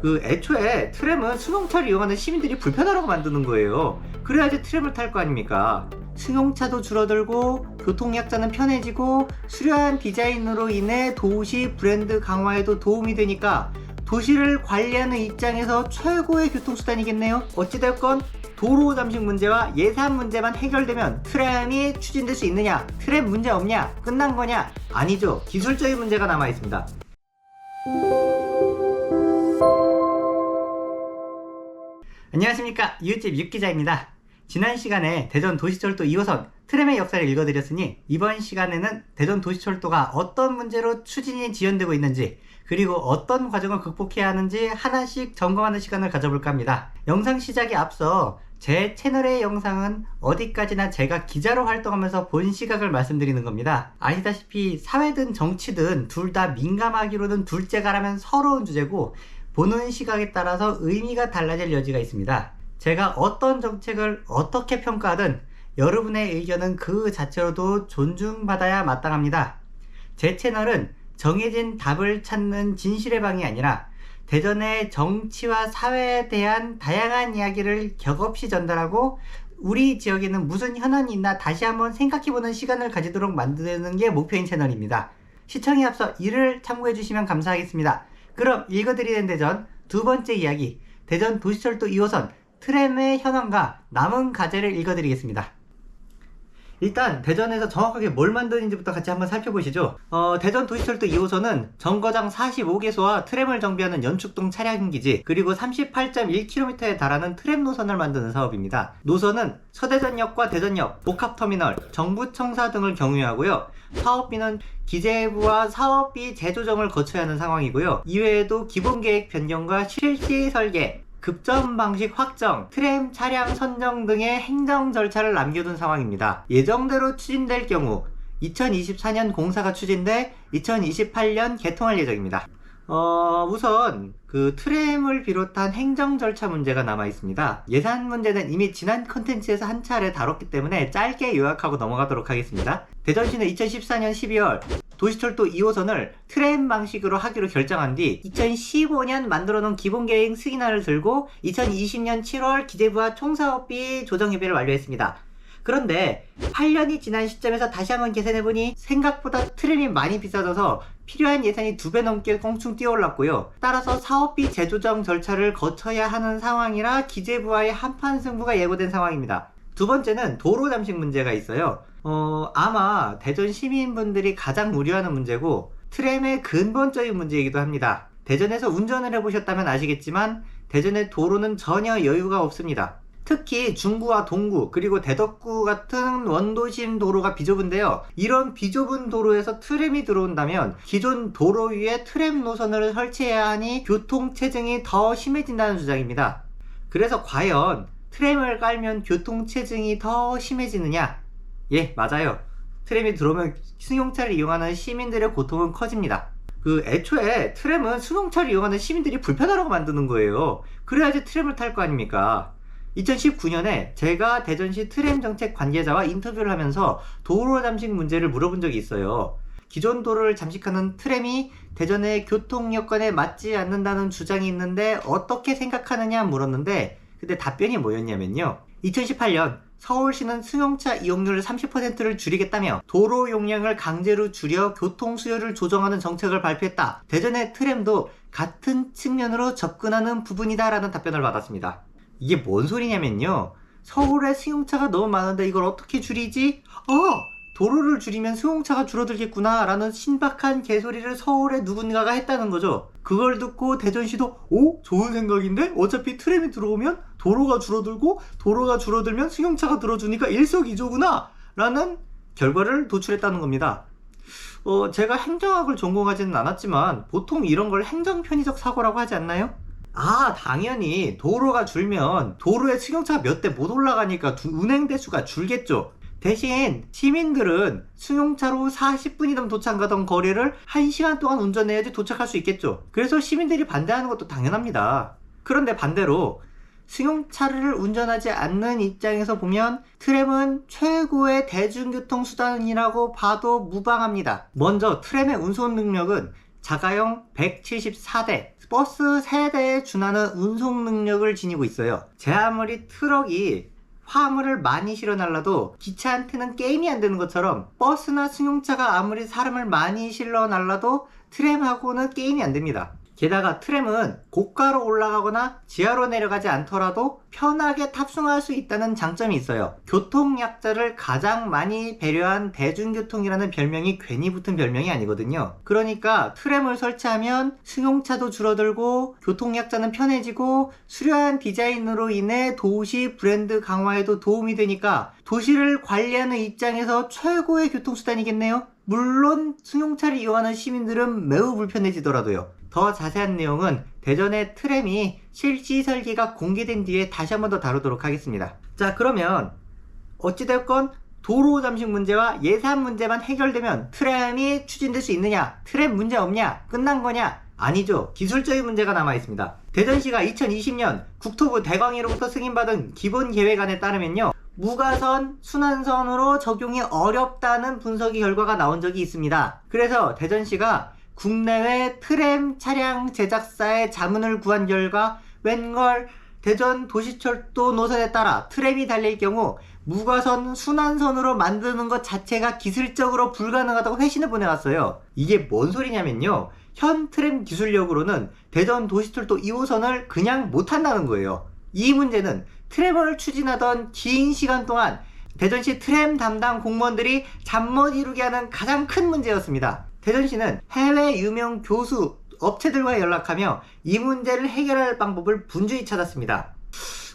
애초에 트램은 승용차를 이용하는 시민들이 불편하라고 만드는 거예요. 그래야지 트램을 탈 거 아닙니까? 승용차도 줄어들고 교통약자는 편해지고 수려한 디자인으로 인해 도시 브랜드 강화에도 도움이 되니까 도시를 관리하는 입장에서 최고의 교통수단이겠네요. 어찌됐건 도로 잠식 문제와 예산 문제만 해결되면 트램이 추진될 수 있느냐? 트램 문제 없냐? 끝난 거냐? 아니죠. 기술적인 문제가 남아 있습니다. 안녕하십니까, 이웃집 육기자입니다. 지난 시간에 대전 도시철도 2호선 트램의 역사를 읽어드렸으니 이번 시간에는 대전 도시철도가 어떤 문제로 추진이 지연되고 있는지, 그리고 어떤 과정을 극복해야 하는지 하나씩 점검하는 시간을 가져볼까 합니다. 영상 시작에 앞서 제 채널의 영상은 어디까지나 제가 기자로 활동하면서 본 시각을 말씀드리는 겁니다. 아시다시피 사회든 정치든 둘 다 민감하기로는 둘째가라면 서러운 주제고, 보는 시각에 따라서 의미가 달라질 여지가 있습니다. 제가 어떤 정책을 어떻게 평가하든 여러분의 의견은 그 자체로도 존중받아야 마땅합니다. 제 채널은 정해진 답을 찾는 진실의 방이 아니라 대전의 정치와 사회에 대한 다양한 이야기를 격없이 전달하고, 우리 지역에는 무슨 현안이 있나 다시 한번 생각해보는 시간을 가지도록 만드는 게 목표인 채널입니다. 시청에 앞서 이를 참고해 주시면 감사하겠습니다. 그럼 읽어드리는 대전 두 번째 이야기, 대전 도시철도 2호선 트램의 현황과 남은 과제를 읽어드리겠습니다. 일단 대전에서 정확하게 뭘 만드는지부터 같이 한번 살펴보시죠. 대전 도시철도 2호선은 정거장 45개소와 트램을 정비하는 연축동 차량기지, 그리고 38.1km에 달하는 트램 노선을 만드는 사업입니다. 노선은 서대전역과 대전역, 복합터미널, 정부청사 등을 경유하고요. 사업비는 기재부와 사업비 재조정을 거쳐야 하는 상황이고요. 이외에도 기본계획 변경과 실시 설계, 급전 방식 확정, 트램 차량 선정 등의 행정 절차를 남겨둔 상황입니다. 예정대로 추진될 경우 2024년 공사가 추진돼 2028년 개통할 예정입니다. 우선 트램을 비롯한 행정 절차 문제가 남아 있습니다. 예산 문제는 이미 지난 컨텐츠에서 한 차례 다뤘기 때문에 짧게 요약하고 넘어가도록 하겠습니다. 대전시는 2014년 12월 도시철도 2호선을 트램 방식으로 하기로 결정한 뒤 2015년 만들어놓은 기본계획 승인안을 들고 2020년 7월 기재부와 총사업비 조정협의를 완료했습니다. 그런데 8년이 지난 시점에서 다시 한번 계산해보니 생각보다 트램이 많이 비싸져서 필요한 예산이 2배 넘게 껑충 뛰어올랐고요. 따라서 사업비 재조정 절차를 거쳐야 하는 상황이라 기재부와의 한판 승부가 예고된 상황입니다. 두 번째는 도로 잠식 문제가 있어요. 아마 대전 시민분들이 가장 우려하는 문제고 트램의 근본적인 문제이기도 합니다. 대전에서 운전을 해보셨다면 아시겠지만 대전의 도로는 전혀 여유가 없습니다. 특히 중구와 동구 그리고 대덕구 같은 원도심 도로가 비좁은데요. 이런 비좁은 도로에서 트램이 들어온다면 기존 도로 위에 트램 노선을 설치해야 하니 교통체증이 더 심해진다는 주장입니다. 그래서 과연 트램을 깔면 교통체증이 더 심해지느냐? 예, 맞아요. 트램이 들어오면 승용차를 이용하는 시민들의 고통은 커집니다. 애초에 트램은 승용차를 이용하는 시민들이 불편하라고 만드는 거예요. 그래야지 트램을 탈 거 아닙니까? 2019년에 제가 대전시 트램 정책 관계자와 인터뷰를 하면서 도로 잠식 문제를 물어본 적이 있어요. 기존 도로를 잠식하는 트램이 대전의 교통 여건에 맞지 않는다는 주장이 있는데 어떻게 생각하느냐 물었는데, 근데 답변이 뭐였냐면요. 2018년 서울시는 승용차 이용률 30%를 줄이겠다며 도로 용량을 강제로 줄여 교통 수요를 조정하는 정책을 발표했다. 대전의 트램도 같은 측면으로 접근하는 부분이다 라는 답변을 받았습니다. 이게 뭔 소리냐면요. 서울에 승용차가 너무 많은데 이걸 어떻게 줄이지? 도로를 줄이면 승용차가 줄어들겠구나 라는 신박한 개소리를 서울의 누군가가 했다는 거죠. 그걸 듣고 대전시도 좋은 생각인데? 어차피 트램이 들어오면 도로가 줄어들고 도로가 줄어들면 승용차가 들어주니까 일석이조구나 라는 결과를 도출했다는 겁니다. 제가 행정학을 전공하지는 않았지만 보통 이런 걸 행정편의적 사고라고 하지 않나요? 당연히 도로가 줄면 도로에 승용차가 몇 대 못 올라가니까 운행 대수가 줄겠죠. 대신 시민들은 승용차로 40분이면 도착하던 거리를 1시간 동안 운전해야지 도착할 수 있겠죠. 그래서 시민들이 반대하는 것도 당연합니다. 그런데 반대로 승용차를 운전하지 않는 입장에서 보면 트램은 최고의 대중교통수단이라고 봐도 무방합니다. 먼저 트램의 운송 능력은 자가용 174대, 버스 세대에 준하는 운송 능력을 지니고 있어요. 제 아무리 트럭이 화물을 많이 실어 날라도 기차한테는 게임이 안 되는 것처럼 버스나 승용차가 아무리 사람을 많이 실어 날라도 트램하고는 게임이 안 됩니다. 게다가 트램은 고가로 올라가거나 지하로 내려가지 않더라도 편하게 탑승할 수 있다는 장점이 있어요. 교통약자를 가장 많이 배려한 대중교통이라는 별명이 괜히 붙은 별명이 아니거든요. 그러니까 트램을 설치하면 승용차도 줄어들고 교통약자는 편해지고 수려한 디자인으로 인해 도시 브랜드 강화에도 도움이 되니까 도시를 관리하는 입장에서 최고의 교통수단이겠네요. 물론 승용차를 이용하는 시민들은 매우 불편해지더라도요. 더 자세한 내용은 대전의 트램이 실시 설계가 공개된 뒤에 다시 한 번 더 다루도록 하겠습니다. 자, 그러면 어찌됐건 도로 잠식 문제와 예산 문제만 해결되면 트램이 추진될 수 있느냐? 트램 문제 없냐? 끝난 거냐? 아니죠. 기술적인 문제가 남아 있습니다. 대전시가 2020년 국토부 대광위로부터 승인받은 기본계획안에 따르면요, 무가선, 순환선으로 적용이 어렵다는 분석이 결과가 나온 적이 있습니다. 그래서 대전시가 국내외 트램 차량 제작사의 자문을 구한 결과 웬걸 대전 도시철도 노선에 따라 트램이 달릴 경우 무가선, 순환선으로 만드는 것 자체가 기술적으로 불가능하다고 회신을 보내왔어요. 이게 뭔 소리냐면요, 현 트램 기술력으로는 대전 도시철도 2호선을 그냥 못한다는 거예요. 이 문제는 트램을 추진하던 긴 시간 동안 대전시 트램 담당 공무원들이 잠 못 이루게 하는 가장 큰 문제였습니다. 대전시는 해외 유명 교수, 업체들과 연락하며 이 문제를 해결할 방법을 분주히 찾았습니다.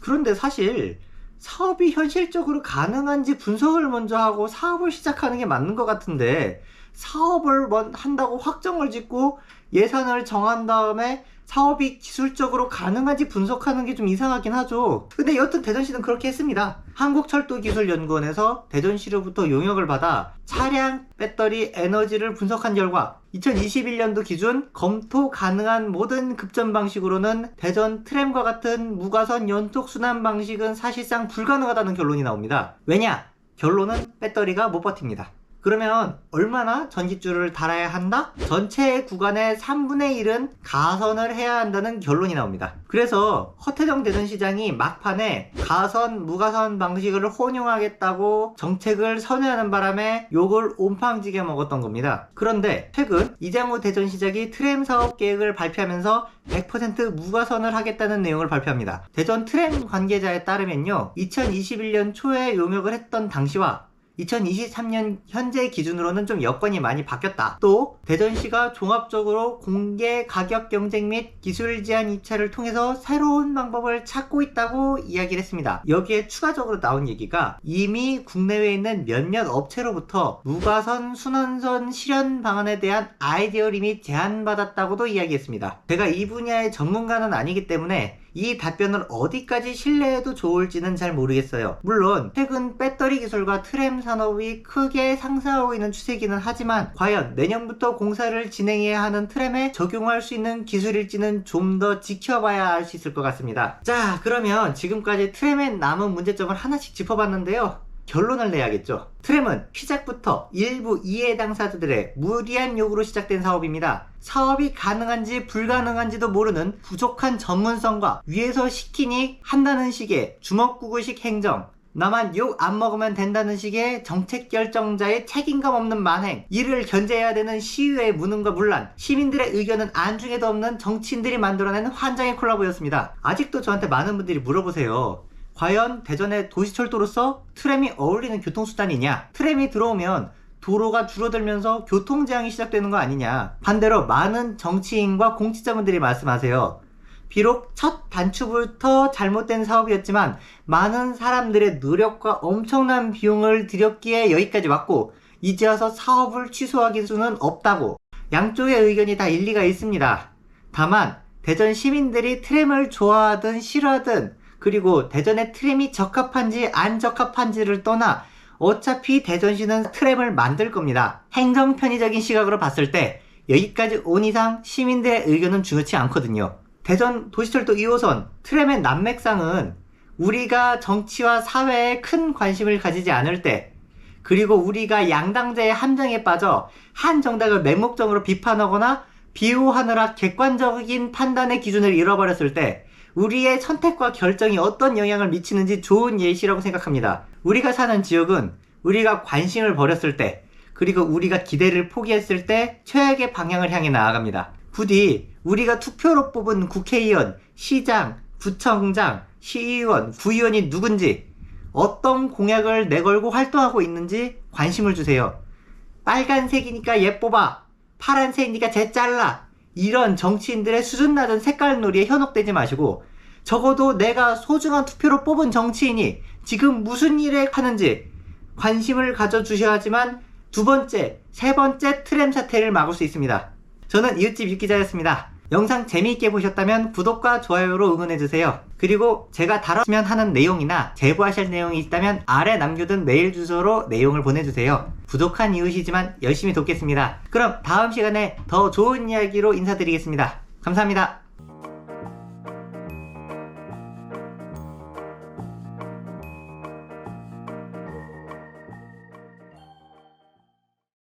그런데 사실 사업이 현실적으로 가능한지 분석을 먼저 하고 사업을 시작하는 게 맞는 것 같은데, 사업을 한다고 확정을 짓고 예산을 정한 다음에 사업이 기술적으로 가능한지 분석하는 게 좀 이상하긴 하죠. 근데 여튼 대전시는 그렇게 했습니다. 한국철도기술연구원에서 대전시로부터 용역을 받아 차량 배터리 에너지를 분석한 결과 2021년도 기준 검토 가능한 모든 급전 방식으로는 대전 트램과 같은 무가선 연속 순환 방식은 사실상 불가능하다는 결론이 나옵니다. 왜냐? 결론은 배터리가 못 버팁니다. 그러면 얼마나 전기줄을 달아야 한다? 전체 구간의 3분의 1은 가선을 해야 한다는 결론이 나옵니다. 그래서 허태정 대전시장이 막판에 가선, 무가선 방식을 혼용하겠다고 정책을 선회하는 바람에 욕을 온팡지게 먹었던 겁니다. 그런데 최근 이장우 대전시장이 트램 사업 계획을 발표하면서 100% 무가선을 하겠다는 내용을 발표합니다. 대전 트램 관계자에 따르면요, 2021년 초에 용역을 했던 당시와 2023년 현재 기준으로는 좀 여건이 많이 바뀌었다. 또 대전시가 종합적으로 공개 가격 경쟁 및 기술 제한 입찰을 통해서 새로운 방법을 찾고 있다고 이야기를 했습니다. 여기에 추가적으로 나온 얘기가 이미 국내외에 있는 몇몇 업체로부터 무가선 순환선 실현 방안에 대한 아이디어를 이미 제안받았다고도 이야기했습니다. 제가 이 분야의 전문가는 아니기 때문에 이 답변을 어디까지 신뢰해도 좋을지는 잘 모르겠어요. 물론 최근 배터리 기술과 트램 산업이 크게 상승하고 있는 추세이기는 하지만 과연 내년부터 공사를 진행해야 하는 트램에 적용할 수 있는 기술일지는 좀 더 지켜봐야 알 수 있을 것 같습니다. 자, 그러면 지금까지 트램의 남은 문제점을 하나씩 짚어봤는데요, 결론을 내야겠죠. 트램은 시작부터 일부 이해 당사자들의 무리한 요구로 시작된 사업입니다. 사업이 가능한지 불가능한지도 모르는 부족한 전문성과 위에서 시키니 한다는 식의 주먹구구식 행정, 나만 욕 안 먹으면 된다는 식의 정책 결정자의 책임감 없는 만행, 이를 견제해야 되는 시의회의 무능과 문란, 시민들의 의견은 안중에도 없는 정치인들이 만들어내는 환장의 콜라보였습니다. 아직도 저한테 많은 분들이 물어보세요. 과연 대전의 도시철도로서 트램이 어울리는 교통수단이냐? 트램이 들어오면 도로가 줄어들면서 교통재앙이 시작되는 거 아니냐? 반대로 많은 정치인과 공직자분들이 말씀하세요. 비록 첫 단추부터 잘못된 사업이었지만 많은 사람들의 노력과 엄청난 비용을 들였기에 여기까지 왔고 이제 와서 사업을 취소하기 수는 없다고. 양쪽의 의견이 다 일리가 있습니다. 다만 대전 시민들이 트램을 좋아하든 싫어하든, 그리고 대전의 트램이 적합한지 안 적합한지를 떠나 어차피 대전시는 트램을 만들 겁니다. 행정 편의적인 시각으로 봤을 때 여기까지 온 이상 시민들의 의견은 중요치 않거든요. 대전 도시철도 2호선 트램의 난맥상은 우리가 정치와 사회에 큰 관심을 가지지 않을 때, 그리고 우리가 양당제의 함정에 빠져 한 정당을 맹목적으로 비판하거나 비호하느라 객관적인 판단의 기준을 잃어버렸을 때 우리의 선택과 결정이 어떤 영향을 미치는지 좋은 예시라고 생각합니다. 우리가 사는 지역은 우리가 관심을 버렸을 때, 그리고 우리가 기대를 포기했을 때 최악의 방향을 향해 나아갑니다. 부디 우리가 투표로 뽑은 국회의원, 시장, 구청장, 시의원, 구의원이 누군지, 어떤 공약을 내걸고 활동하고 있는지 관심을 주세요. 빨간색이니까 얘 뽑아, 파란색이니까 쟤 잘라, 이런 정치인들의 수준 낮은 색깔 놀이에 현혹되지 마시고, 적어도 내가 소중한 투표로 뽑은 정치인이 지금 무슨 일을 하는지 관심을 가져주셔야지만 두 번째, 세 번째 트램 사태를 막을 수 있습니다. 저는 이웃집 유기자였습니다. 영상 재미있게 보셨다면 구독과 좋아요로 응원해주세요. 그리고 제가 다뤘으면 하는 내용이나 제보하실 내용이 있다면 아래 남겨둔 메일 주소로 내용을 보내주세요. 부족한 이웃이지만 열심히 돕겠습니다. 그럼 다음 시간에 더 좋은 이야기로 인사드리겠습니다. 감사합니다.